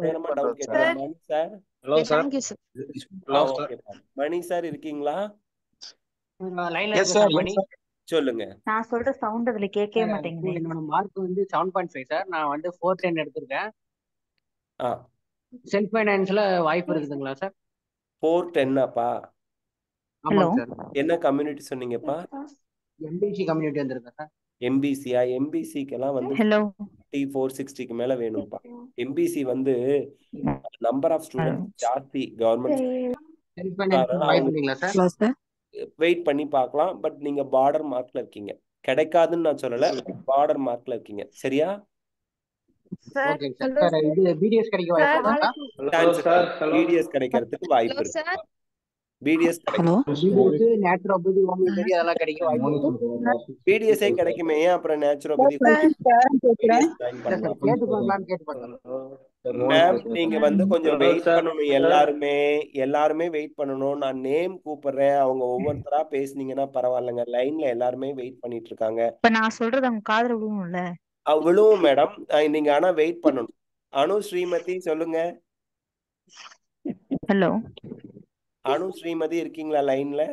நேரமா டவுட் கேட்கிறேன். Mani sir. Hello sir. Thank you sir. Okay Mani sir இருக்கீங்களா? லைன்ல இருக்கேன் சார். மணி சொல்லுங்க. நான் சொல்ற சவுண்ட் அதுல கேட்கவே மாட்டேங்குது. என்னோட மார்க் வந்து 7.5 சார். நான் வந்து 410 எடுத்திருக்கேன். செல்ஃப் ஃபைனான்ஸ்ல வாய்ப்பு இருக்குதுங்களா சார்? 410 ஆமாங்க சார். என்ன கம்யூனிட்டி சொன்னீங்கப்பா? எம்பிசி கம்யூனிட்டி வந்திருக்கேன் சார். எம்பிசியா? எம்பிசிக்கெல்லாம் வந்து 460க்கு மேல வேணும்ப்பா. எம்பிசி வந்து நம்பர் ஆஃப் ஸ்டூடெண்ட்ஸ் ஜாஸ்தி கவர்மெண்ட். செல்ஃப் ஃபைனான்ஸ் வாய்ப்பு இல்லைங்களா சார்? வெயிட் பண்ணி பார்க்கலாம். பட் நீங்க பார்டர் மார்க்ல இருக்கீங்க. கிடைக்காதுன்னு நான் சொல்லல. பார்டர் மார்க்ல இருக்கீங்க. சரியா? Okay sir. இது பிடிஎஸ் கிடைக்க வாய்ப்பு இருக்கா? பிடிஎஸ் கிடைக்கிறதுக்கு வாய்ப்பு இருக்கு. பிடிஎஸ் நேச்சுரோபதி ஹோமியோபதி அதெல்லாம் கிடைக்க வாய்ப்பு இருக்கு. பிடிஎஸ்ஏ கிடைக்குமே, அப்புறம் நேச்சுரோபதி மேம் நீங்க வந்து கொஞ்சம் வெயிட் பண்ணணும். எல்லாருமே வெயிட் பண்ணணும். நான் நேம் கூப்பிடுறேன். அவங்க ஒவ்வொருத்தரா பேசுனீங்கன்னா பரவாயில்லைங்க. லைன்ல எல்லாருமே வெயிட் பண்ணிட்டு இருக்காங்க. இப்ப நான் சொல்றது அவங்க காதுல விழுவும்ல? விழுவும் மேடம். நீங்க ஆனா வெயிட் பண்ணணும். அனு ஸ்ரீமதி சொல்லுங்க. ஹலோ அனு ஸ்ரீமதி இருக்கீங்களா லைன்ல?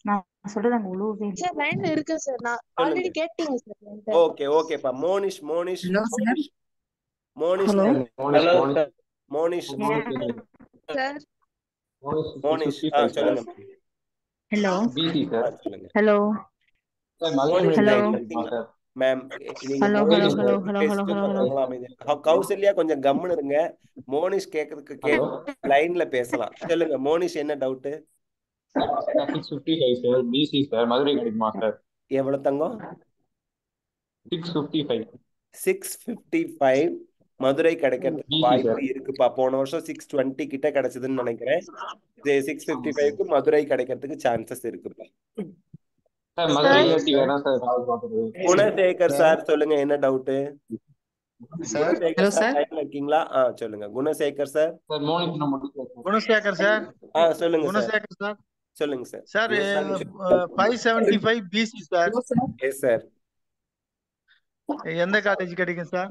நான் சொல்றது அங்க விழுவுவே சார். லைன்ல இருக்கு சார். நான் ஆல்ரெடி கேட்டீங்க சார். ஓகே ஓகேப்பா. மோனிஷ் ஹலோ சொல்லுங்க. ஹலோ பிசி சார் சொல்லுங்க. ஹலோ மேம் கௌசல்யா கொஞ்சம் கம்முன்னு இருங்க. மோனிஷ் கேக்குறதுக்கு லைன்ல பேசலாம். சொல்லுங்க மோனிஷ், என்ன doubt? 655 sir. BC sir. Madurai கிடைக்குமா சார்? எவ்வளவு தங்கம்? 655. 655 மதுரை கிடைக்கிறதுக்கு வாய்ப்பு இருக்குப்பா. போன வருஷம் 620 கிட்ட கிடைச்சதுன்னு நினைக்கிறேன். 655க்கு மதுரை கிடைக்கிறதுக்கு சான்சஸ் இருக்குப்பா. குணசேகர் சார் சொல்லுங்க, என்ன டவுட்? இருக்கீங்களா? சொல்லுங்க குணசேகர் சார். குணசேகர் சார். சொல்லுங்க குணசேகர் சார். சொல்லுங்க sir. Sir 575 BC sir. Yes sir. எந்த காலேஜ் கிடைக்கும் சார்?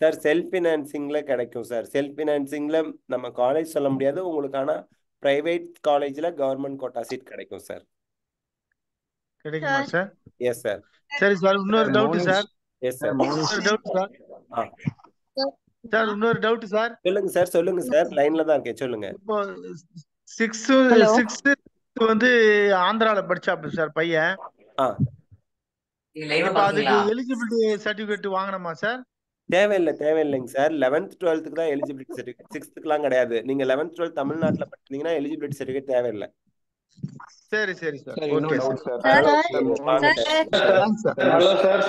சார் செல்ஃப் ஃபினான்சிங்ல கிடைக்கும் சார். செல்ஃப் ஃபினான்சிங்ல நம்ம காலேஜ் சொல்ல முடியாது உங்களுக்கு, ஆனா பிரைவேட் காலேஜ்ல கவர்மெண்ட் கோட்டா சீட் கிடைக்கும் சார். கிடைக்குமா சார்? Yes sir. சரி சார். இன்னொரு டவுட் சார். Yes sir. இன்னொரு டவுட் சார். சார் இன்னொரு டவுட் சார். சொல்லுங்க சார். சொல்லுங்க சார். லைன்ல தான் இருக்கேன். சொல்லுங்க. இப்போ 6 வந்து ஆந்திரால படிச்சாப்ல சார் பையன். அதுக்கு எலிஜிபிலிட்டி சர்டிபிகேட் வாங்கணுமா சார்? தேவையில்லைங்க சார். 11th 12th தான் எலிஜிபிலிட்டி சர்டிபிகேட். 6th கிடையாது. நீங்க 11th 12th தமிழ்நாட்டுல படிச்சீங்கன்னா எலிஜிபிலிட்டி சர்டிபிகேட் தேவையில்லை. சரி சரி sir. Okay sir. Hello sir.